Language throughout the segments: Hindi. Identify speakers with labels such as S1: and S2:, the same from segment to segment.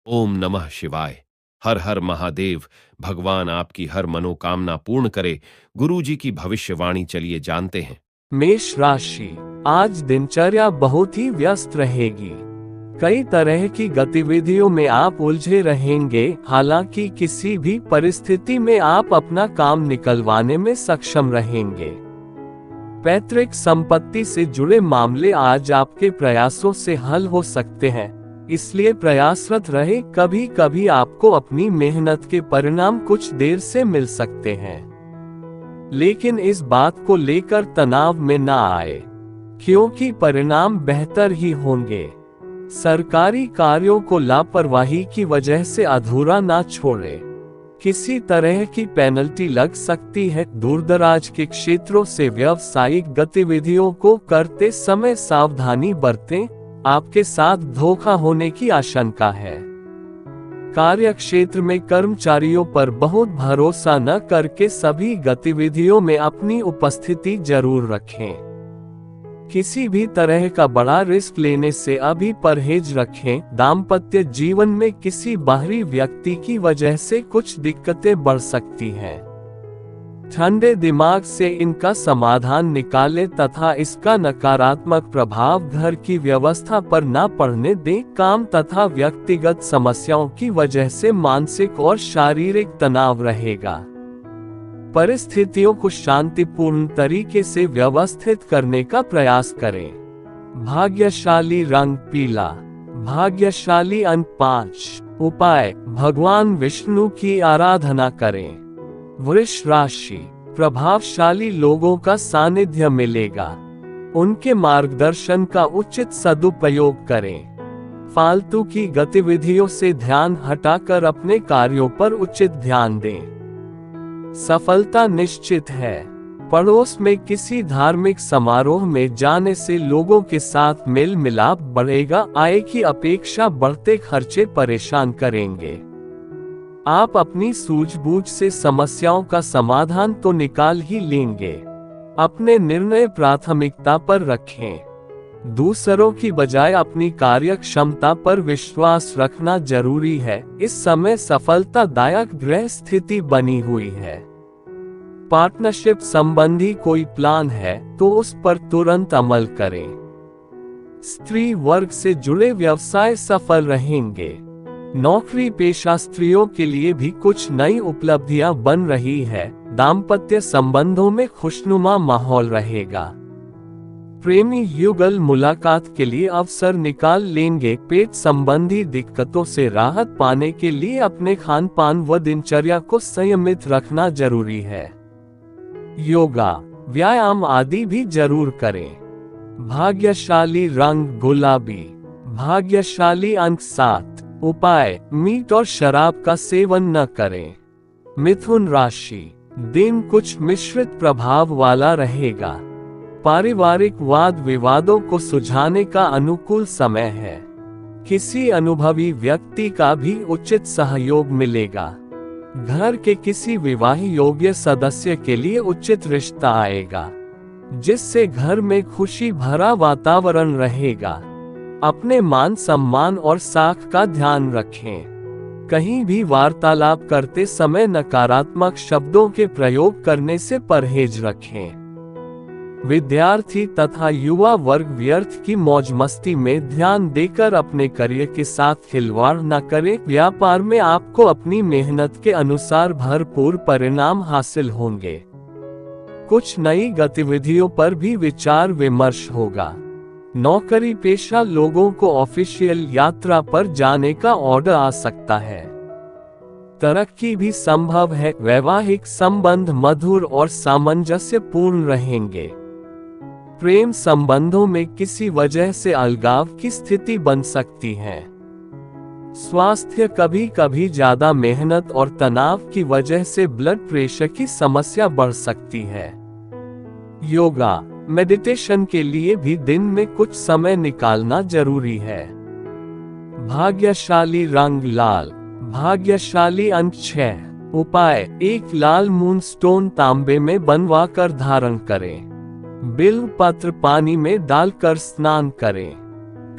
S1: ओम नमः शिवाय। हर हर महादेव। भगवान आपकी हर मनोकामना पूर्ण करे। गुरु जी की भविष्यवाणी चलिए जानते हैं।
S2: मेष राशि, आज दिनचर्या बहुत ही व्यस्त रहेगी। कई तरह की गतिविधियों में आप उलझे रहेंगे, हालांकि किसी भी परिस्थिति में आप अपना काम निकलवाने में सक्षम रहेंगे। पैतृक संपत्ति से जुड़े मामले आज आपके प्रयासों से हल हो सकते हैं, इसलिए प्रयासरत रहे। कभी कभी आपको अपनी मेहनत के परिणाम कुछ देर से मिल सकते हैं, लेकिन इस बात को लेकर तनाव में ना आए, क्योंकि परिणाम बेहतर ही होंगे। सरकारी कार्यों को लापरवाही की वजह से अधूरा ना छोड़े। किसी तरह की पेनल्टी लग सकती है। दूरदराज के क्षेत्रों से व्यावसायिक गतिविधियों को करते समय सावधानी बरतें, आपके साथ धोखा होने की आशंका है। कार्य क्षेत्र में कर्मचारियों पर बहुत भरोसा न करके सभी गतिविधियों में अपनी उपस्थिति जरूर रखें। किसी भी तरह का बड़ा रिस्क लेने से अभी परहेज रखें। दाम्पत्य जीवन में किसी बाहरी व्यक्ति की वजह से कुछ दिक्कतें बढ़ सकती हैं। ठंडे दिमाग से इनका समाधान निकालें तथा इसका नकारात्मक प्रभाव घर की व्यवस्था पर न पड़ने दें। काम तथा व्यक्तिगत समस्याओं की वजह से मानसिक और शारीरिक तनाव रहेगा। परिस्थितियों को शांतिपूर्ण तरीके से व्यवस्थित करने का प्रयास करें। भाग्यशाली रंग पीला। भाग्यशाली अंक 5। उपाय, भगवान विष्णु की आराधना करें। वृष राशि, प्रभावशाली लोगों का सानिध्य मिलेगा, उनके मार्गदर्शन का उचित सदुपयोग करें। फालतू की गतिविधियों से ध्यान हटाकर अपने कार्यों पर उचित ध्यान दें। सफलता निश्चित है। पड़ोस में किसी धार्मिक समारोह में जाने से लोगों के साथ मेल मिलाप बढ़ेगा। आय की अपेक्षा बढ़ते खर्चे परेशान करेंगे। आप अपनी सूझबूझ से समस्याओं का समाधान तो निकाल ही लेंगे। अपने निर्णय प्राथमिकता पर रखें। दूसरों की बजाय अपनी कार्य क्षमता पर विश्वास रखना जरूरी है। इस समय सफलतादायक ग्रह स्थिति बनी हुई है। पार्टनरशिप संबंधी कोई प्लान है तो उस पर तुरंत अमल करें। स्त्री वर्ग से जुड़े व्यवसाय सफल रहेंगे। नौकरी पेशा स्त्रियों के लिए भी कुछ नई उपलब्धियां बन रही है। दाम्पत्य संबंधों में खुशनुमा माहौल रहेगा। प्रेमी युगल मुलाकात के लिए अवसर निकाल लेंगे। पेट संबंधी दिक्कतों से राहत पाने के लिए अपने खान पान व दिनचर्या को संयमित रखना जरूरी है। योगा, व्यायाम आदि भी जरूर करें। भाग्यशाली रंग गुलाबी। भाग्यशाली अंक 7। उपाय, मीट और शराब का सेवन न करें। मिथुन राशि, दिन कुछ मिश्रित प्रभाव वाला रहेगा। पारिवारिक वाद विवादों को सुलझाने का अनुकूल समय है। किसी अनुभवी व्यक्ति का भी उचित सहयोग मिलेगा। घर के किसी विवाह योग्य सदस्य के लिए उचित रिश्ता आएगा, जिससे घर में खुशी भरा वातावरण रहेगा। अपने मान सम्मान और साख का ध्यान रखें। कहीं भी वार्तालाप करते समय नकारात्मक शब्दों के प्रयोग करने से परहेज रखें। विद्यार्थी तथा युवा वर्ग व्यर्थ की मौज मस्ती में ध्यान देकर अपने करियर के साथ खिलवाड़ न करें। व्यापार में आपको अपनी मेहनत के अनुसार भरपूर परिणाम हासिल होंगे। कुछ नई गतिविधियों पर भी विचार विमर्श होगा। नौकरी पेशा लोगों को ऑफिशियल यात्रा पर जाने का ऑर्डर आ सकता है। तरक्की भी संभव है। वैवाहिक संबंध मधुर और सामंजस्यपूर्ण रहेंगे। प्रेम संबंधों में किसी वजह से अलगाव की स्थिति बन सकती है। स्वास्थ्य कभी कभी ज्यादा मेहनत और तनाव की वजह से ब्लड प्रेशर की समस्या बढ़ सकती है। योगा, मेडिटेशन के लिए भी दिन में कुछ समय निकालना जरूरी है। भाग्यशाली रंग लाल। भाग्यशाली अंक 6। उपाय, एक लाल मून स्टोन तांबे में बनवाकर धारण करें। बिल्व पत्र पानी में डालकर स्नान करें।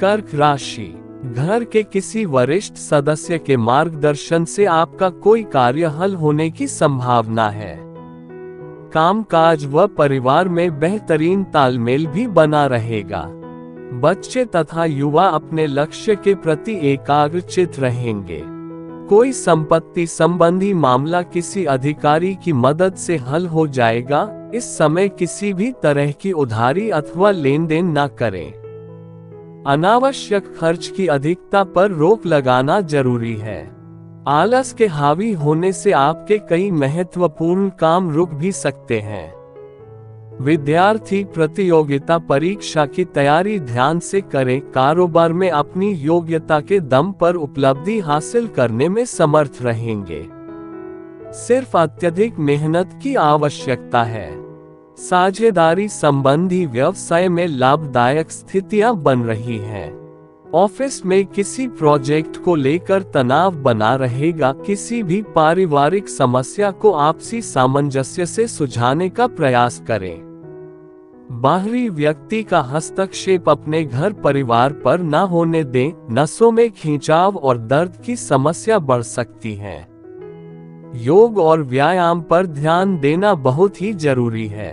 S2: कर्क राशि, घर के किसी वरिष्ठ सदस्य के मार्गदर्शन से आपका कोई कार्य हल होने की संभावना है। कामकाज व परिवार में बेहतरीन तालमेल भी बना रहेगा। बच्चे तथा युवा अपने लक्ष्य के प्रति एकाग्रचित रहेंगे। कोई संपत्ति संबंधी मामला किसी अधिकारी की मदद से हल हो जाएगा। इस समय किसी भी तरह की उधारी अथवा लेन देन न करें। अनावश्यक खर्च की अधिकता पर रोक लगाना जरूरी है। आलस के हावी होने से आपके कई महत्वपूर्ण काम रुक भी सकते हैं। विद्यार्थी प्रतियोगिता परीक्षा की तैयारी ध्यान से करें। कारोबार में अपनी योग्यता के दम पर उपलब्धि हासिल करने में समर्थ रहेंगे। सिर्फ अत्यधिक मेहनत की आवश्यकता है। साझेदारी संबंधी व्यवसाय में लाभदायक स्थितियां बन रही हैं। ऑफिस में किसी प्रोजेक्ट को लेकर तनाव बना रहेगा। किसी भी पारिवारिक समस्या को आपसी सामंजस्य से सुलझाने का प्रयास करें। बाहरी व्यक्ति का हस्तक्षेप अपने घर परिवार पर न होने दें। नसों में खिंचाव और दर्द की समस्या बढ़ सकती है। योग और व्यायाम पर ध्यान देना बहुत ही जरूरी है।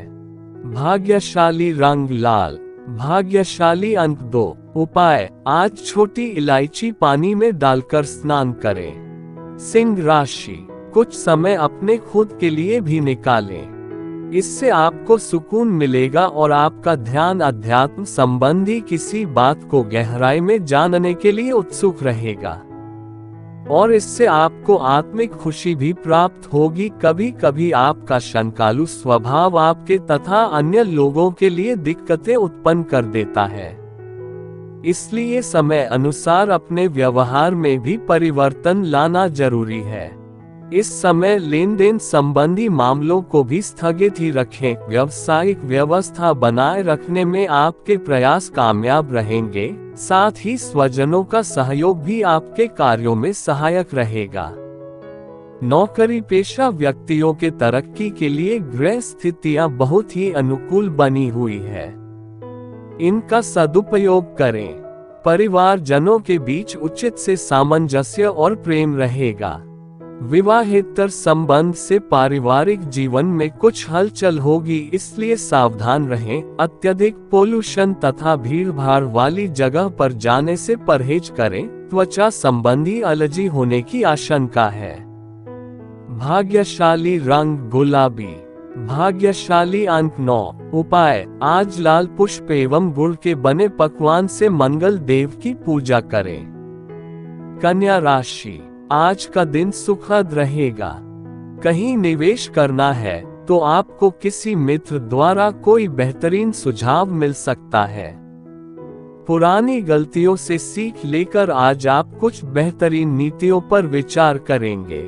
S2: भाग्यशाली रंग लाल। भाग्यशाली अंक 2। उपाय, आज छोटी इलायची पानी में डालकर स्नान करें। सिंह राशि, कुछ समय अपने खुद के लिए भी निकालें। इससे आपको सुकून मिलेगा और आपका ध्यान अध्यात्म संबंधी किसी बात को गहराई में जानने के लिए उत्सुक रहेगा और इससे आपको आत्मिक खुशी भी प्राप्त होगी। कभी कभी आपका शंकालु स्वभाव आपके तथा अन्य लोगों के लिए दिक्कतें उत्पन्न कर देता है। इसलिए समय अनुसार अपने व्यवहार में भी परिवर्तन लाना जरूरी है। इस समय लेन देन संबंधी मामलों को भी स्थगित ही रखें। व्यावसायिक व्यवस्था बनाए रखने में आपके प्रयास कामयाब रहेंगे। साथ ही स्वजनों का सहयोग भी आपके कार्यों में सहायक रहेगा। नौकरी पेशा व्यक्तियों के तरक्की के लिए ग्रह स्थितियां बहुत ही अनुकूल बनी हुई है। इनका सदुपयोग करें। परिवारजनों के बीच उचित से सामंजस्य और प्रेम रहेगा। विवाहेतर संबंध से पारिवारिक जीवन में कुछ हलचल होगी, इसलिए सावधान रहें। अत्यधिक पोल्यूशन तथा भीड़भाड़ वाली जगह पर जाने से परहेज करें। त्वचा संबंधी एलर्जी होने की आशंका है। भाग्यशाली रंग गुलाबी। भाग्यशाली अंक 9। उपाय, आज लाल पुष्प एवं गुड़ के बने पकवान से मंगल देव की पूजा करें। कन्या राशि, आज का दिन सुखद रहेगा। कहीं निवेश करना है तो आपको किसी मित्र द्वारा कोई बेहतरीन सुझाव मिल सकता है। पुरानी गलतियों से सीख लेकर आज आप कुछ बेहतरीन नीतियों पर विचार करेंगे।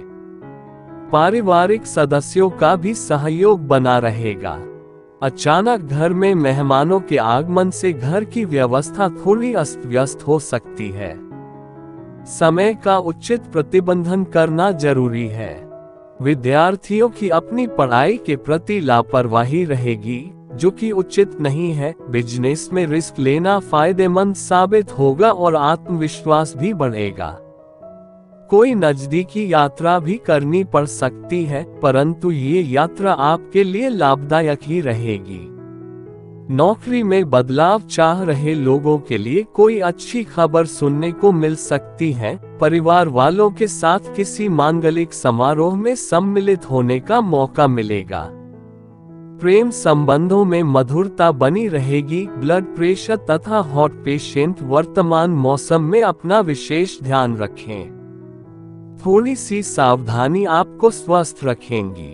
S2: पारिवारिक सदस्यों का भी सहयोग बना रहेगा। अचानक घर में मेहमानों के आगमन से घर की व्यवस्था थोड़ी अस्त व्यस्त हो सकती है। समय का उचित प्रतिबंधन करना जरूरी है। विद्यार्थियों की अपनी पढ़ाई के प्रति लापरवाही रहेगी, जो कि उचित नहीं है। बिजनेस में रिस्क लेना फायदेमंद साबित होगा और आत्मविश्वास भी बढ़ेगा। कोई नजदीकी यात्रा भी करनी पड़ सकती है, परंतु ये यात्रा आपके लिए लाभदायक ही रहेगी। नौकरी में बदलाव चाह रहे लोगों के लिए कोई अच्छी खबर सुनने को मिल सकती है। परिवार वालों के साथ किसी मांगलिक समारोह में सम्मिलित होने का मौका मिलेगा। प्रेम संबंधों में मधुरता बनी रहेगी। ब्लड प्रेशर तथा हार्ट पेशेंट वर्तमान मौसम में अपना विशेष ध्यान रखें। थोड़ी सी सावधानी आपको स्वस्थ रखेंगी।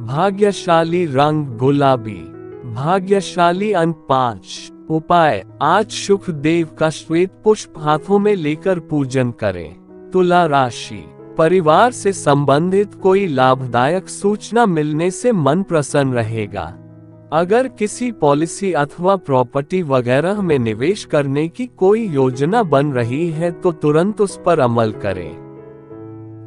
S2: भाग्यशाली रंग गुलाबी। भाग्यशाली अंक 5। उपाय, आज शुक्रदेव का श्वेत पुष्प हाथों में लेकर पूजन करें। तुला राशि, परिवार से संबंधित कोई लाभदायक सूचना मिलने से मन प्रसन्न रहेगा। अगर किसी पॉलिसी अथवा प्रॉपर्टी वगैरह में निवेश करने की कोई योजना बन रही है तो तुरंत उस पर अमल करें।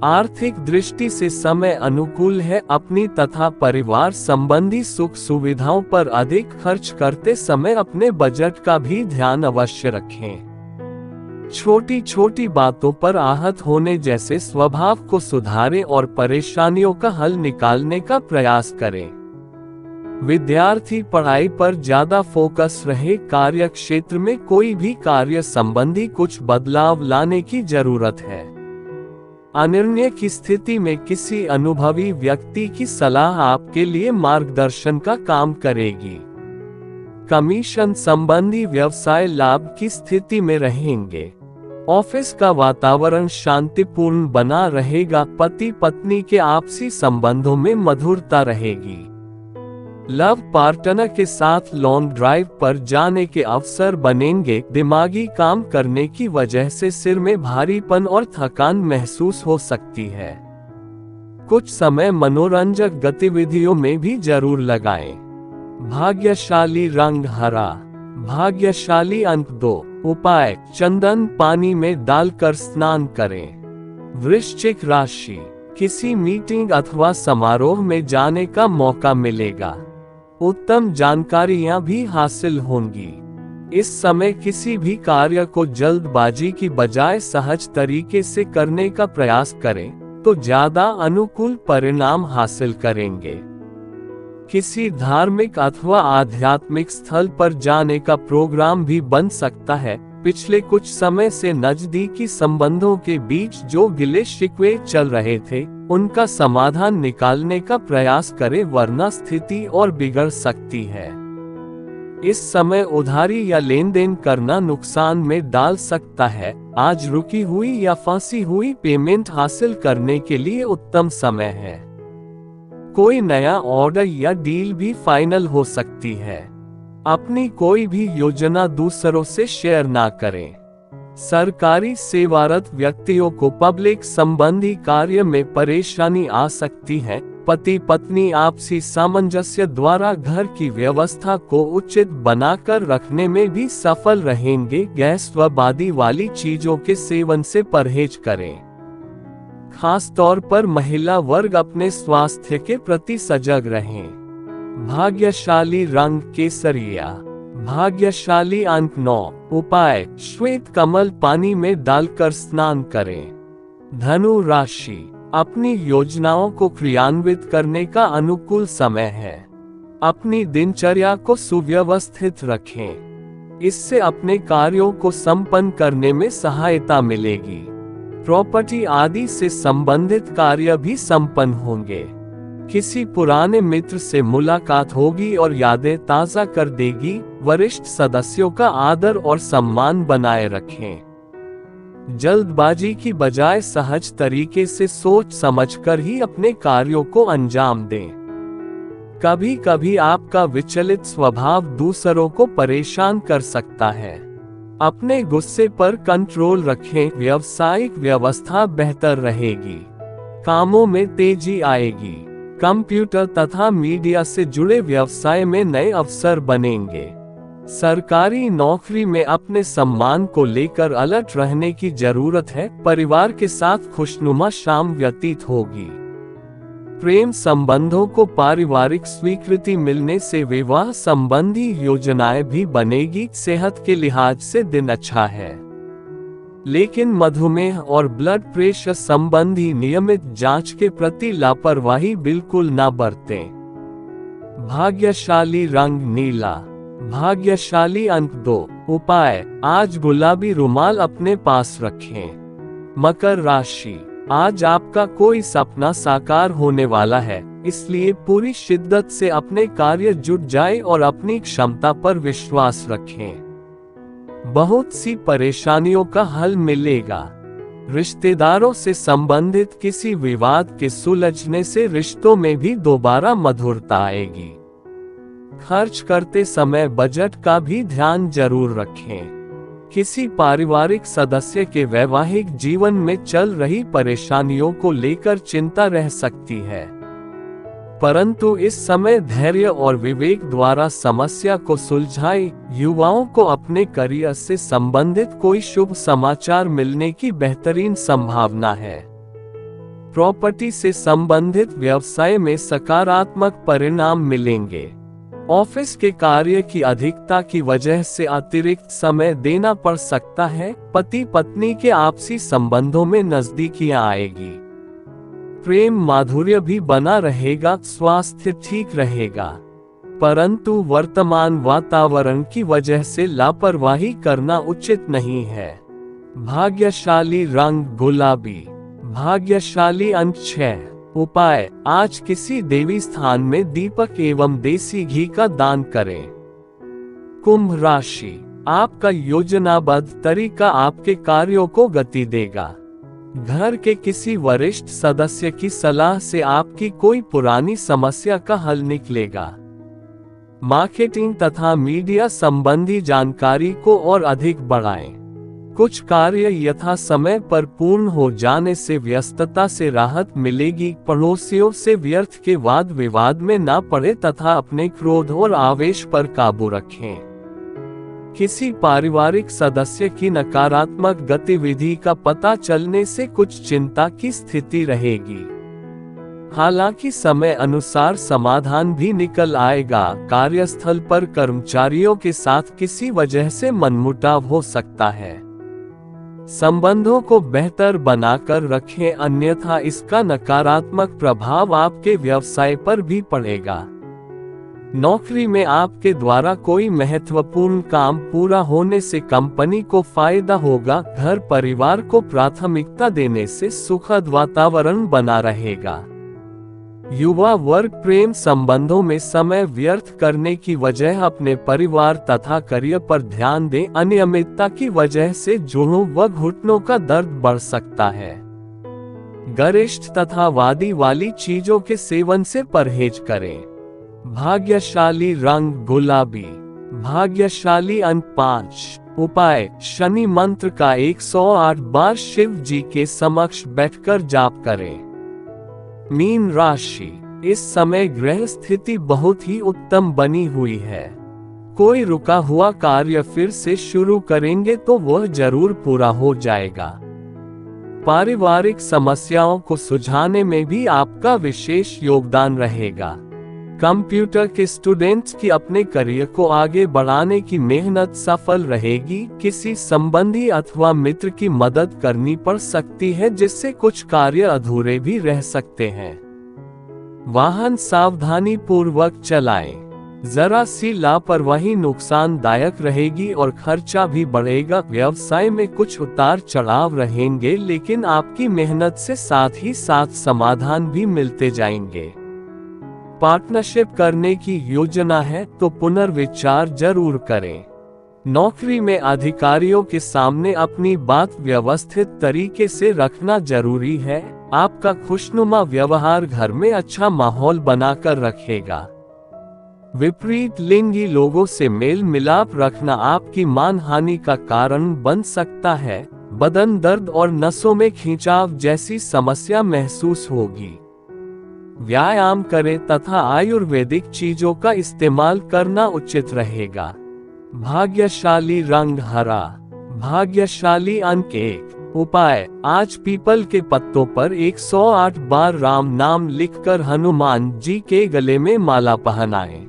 S2: आर्थिक दृष्टि से समय अनुकूल है। अपनी तथा परिवार संबंधी सुख सुविधाओं पर अधिक खर्च करते समय अपने बजट का भी ध्यान अवश्य रखें। छोटी छोटी बातों पर आहत होने जैसे स्वभाव को सुधारें और परेशानियों का हल निकालने का प्रयास करें। विद्यार्थी पढ़ाई पर ज्यादा फोकस रहे। कार्य क्षेत्र में कोई भी कार्य संबंधी कुछ बदलाव लाने की जरूरत है। अनिर्णय की स्थिति में किसी अनुभवी व्यक्ति की सलाह आपके लिए मार्गदर्शन का काम करेगी। कमीशन संबंधी व्यवसाय लाभ की स्थिति में रहेंगे। ऑफिस का वातावरण शांतिपूर्ण बना रहेगा। पति पत्नी के आपसी संबंधों में मधुरता रहेगी। लव पार्टनर के साथ लॉन्ग ड्राइव पर जाने के अवसर बनेंगे। दिमागी काम करने की वजह से सिर में भारीपन और थकान महसूस हो सकती है। कुछ समय मनोरंजक गतिविधियों में भी जरूर लगाएं। भाग्यशाली रंग हरा। भाग्यशाली अंक 2। उपाय: चंदन पानी में डालकर स्नान करें। वृश्चिक राशि, किसी मीटिंग अथवा समारोह में जाने का मौका मिलेगा। उत्तम जानकारियां भी हासिल होंगी। इस समय किसी भी कार्य को जल्दबाजी की बजाय सहज तरीके से करने का प्रयास करें तो ज्यादा अनुकूल परिणाम हासिल करेंगे। किसी धार्मिक अथवा आध्यात्मिक स्थल पर जाने का प्रोग्राम भी बन सकता है। पिछले कुछ समय से नजदीकी संबंधों के बीच जो गिले शिकवे चल रहे थे, उनका समाधान निकालने का प्रयास करें, वरना स्थिति और बिगड़ सकती है। इस समय उधारी या लेन देन करना नुकसान में डाल सकता है। आज रुकी हुई या फंसी हुई पेमेंट हासिल करने के लिए उत्तम समय है। कोई नया ऑर्डर या डील भी फाइनल हो सकती है। अपनी कोई भी योजना दूसरों से शेयर ना करें। सरकारी सेवारत व्यक्तियों को पब्लिक संबंधी कार्य में परेशानी आ सकती है। पति पत्नी आपसी सामंजस्य द्वारा घर की व्यवस्था को उचित बनाकर रखने में भी सफल रहेंगे। गैस व बादी वाली चीजों के सेवन से परहेज करें। खास तौर पर महिला वर्ग अपने स्वास्थ्य के प्रति सजग रहें। भाग्यशाली रंग केसरिया। भाग्यशाली अंक 9। उपाय: श्वेत कमल पानी में डालकर स्नान करें। धनु राशि, अपनी योजनाओं को क्रियान्वित करने का अनुकूल समय है। अपनी दिनचर्या को सुव्यवस्थित रखें। इससे अपने कार्यों को संपन्न करने में सहायता मिलेगी। प्रॉपर्टी आदि से संबंधित कार्य भी संपन्न होंगे। किसी पुराने मित्र से मुलाकात होगी और यादें ताजा कर देगी। वरिष्ठ सदस्यों का आदर और सम्मान बनाए रखें। जल्दबाजी की बजाय सहज तरीके से सोच समझकर ही अपने कार्यों को अंजाम दें। कभी कभी आपका विचलित स्वभाव दूसरों को परेशान कर सकता है। अपने गुस्से पर कंट्रोल रखें। व्यावसायिक व्यवस्था बेहतर रहेगी। कामों में तेजी आएगी। कंप्यूटर तथा मीडिया से जुड़े व्यवसाय में नए अवसर बनेंगे। सरकारी नौकरी में अपने सम्मान को लेकर अलर्ट रहने की जरूरत है। परिवार के साथ खुशनुमा शाम व्यतीत होगी। प्रेम संबंधों को पारिवारिक स्वीकृति मिलने से विवाह संबंधी योजनाएं भी बनेगी। सेहत के लिहाज से दिन अच्छा है, लेकिन मधुमेह और ब्लड प्रेशर संबंधी नियमित जांच के प्रति लापरवाही बिल्कुल ना बरतें। भाग्यशाली रंग नीला। भाग्यशाली अंक 2। उपाय: आज गुलाबी रुमाल अपने पास रखें। मकर राशि, आज आपका कोई सपना साकार होने वाला है, इसलिए पूरी शिद्दत से अपने कार्य जुट जाए और अपनी क्षमता पर विश्वास रखें। बहुत सी परेशानियों का हल मिलेगा। रिश्तेदारों से संबंधित किसी विवाद के सुलझने से रिश्तों में भी दोबारा मधुरता आएगी। खर्च करते समय बजट का भी ध्यान जरूर रखें। किसी पारिवारिक सदस्य के वैवाहिक जीवन में चल रही परेशानियों को लेकर चिंता रह सकती है, परंतु इस समय धैर्य और विवेक द्वारा समस्या को सुलझाए। युवाओं को अपने करियर से संबंधित कोई शुभ समाचार मिलने की बेहतरीन संभावना है। प्रॉपर्टी से संबंधित व्यवसाय में सकारात्मक परिणाम मिलेंगे। ऑफिस के कार्य की अधिकता की वजह से अतिरिक्त समय देना पड़ सकता है। पति पत्नी के आपसी संबंधों में नजदीकियां आएगी। प्रेम माधुर्य भी बना रहेगा, स्वास्थ्य ठीक रहेगा, परंतु वर्तमान वातावरण की वजह से लापरवाही करना उचित नहीं है। भाग्यशाली रंग गुलाबी, भाग्यशाली अंक 6। उपाय, आज किसी देवी स्थान में दीपक एवं देसी घी का दान करें। कुंभ राशि, आपका योजनाबद्ध तरीका आपके कार्यों को गति देगा। घर के किसी वरिष्ठ सदस्य की सलाह से आपकी कोई पुरानी समस्या का हल निकलेगा। मार्केटिंग तथा मीडिया संबंधी जानकारी को और अधिक बढ़ाएं। कुछ कार्य यथा समय पर पूर्ण हो जाने से व्यस्तता से राहत मिलेगी। पड़ोसियों से व्यर्थ के वाद विवाद में न पड़े तथा अपने क्रोध और आवेश पर काबू रखें। किसी पारिवारिक सदस्य की नकारात्मक गतिविधि का पता चलने से कुछ चिंता की स्थिति रहेगी। हालांकि समय अनुसार समाधान भी निकल आएगा। कार्यस्थल पर कर्मचारियों के साथ किसी वजह से मनमुटाव हो सकता है। संबंधों को बेहतर बनाकर रखें, अन्यथा इसका नकारात्मक प्रभाव आपके व्यवसाय पर भी पड़ेगा। नौकरी में आपके द्वारा कोई महत्वपूर्ण काम पूरा होने से कंपनी को फायदा होगा। घर परिवार को प्राथमिकता देने से सुखद वातावरण बना रहेगा। युवा वर्ग प्रेम संबंधों में समय व्यर्थ करने की वजह अपने परिवार तथा करियर पर ध्यान दें। अनियमितता की वजह से जोड़ों व घुटनों का दर्द बढ़ सकता है। गरिष्ठ तथा वादी वाली चीजों के सेवन से परहेज करें। भाग्यशाली रंग गुलाबी, भाग्यशाली अंक 5। उपाय, शनि मंत्र का 108 बार शिव जी के समक्ष बैठकर जाप करें। मीन राशि, इस समय ग्रह स्थिति बहुत ही उत्तम बनी हुई है। कोई रुका हुआ कार्य फिर से शुरू करेंगे तो वह जरूर पूरा हो जाएगा। पारिवारिक समस्याओं को सुलझाने में भी आपका विशेष योगदान रहेगा। कंप्यूटर के स्टूडेंट्स की अपने करियर को आगे बढ़ाने की मेहनत सफल रहेगी। किसी संबंधी अथवा मित्र की मदद करनी पड़ सकती है, जिससे कुछ कार्य अधूरे भी रह सकते हैं। वाहन सावधानी पूर्वक चलाएं। जरा सी लापरवाही नुकसानदायक रहेगी और खर्चा भी बढ़ेगा। व्यवसाय में कुछ उतार चढ़ाव रहेंगे, लेकिन आपकी मेहनत से साथ ही साथ समाधान भी मिलते जाएंगे। पार्टनरशिप करने की योजना है तो पुनर्विचार जरूर करें। नौकरी में अधिकारियों के सामने अपनी बात व्यवस्थित तरीके से रखना जरूरी है। आपका खुशनुमा व्यवहार घर में अच्छा माहौल बनाकर रखेगा। विपरीत लिंगी लोगों से मेल मिलाप रखना आपकी मानहानि का कारण बन सकता है। बदन दर्द और नसों में खिंचाव जैसी समस्या महसूस होगी। व्यायाम करें तथा आयुर्वेदिक चीजों का इस्तेमाल करना उचित रहेगा। भाग्यशाली रंग हरा, भाग्यशाली अंक 1। उपाय, आज पीपल के पत्तों पर 108 बार राम नाम लिखकर हनुमान जी के गले में माला पहनाएं।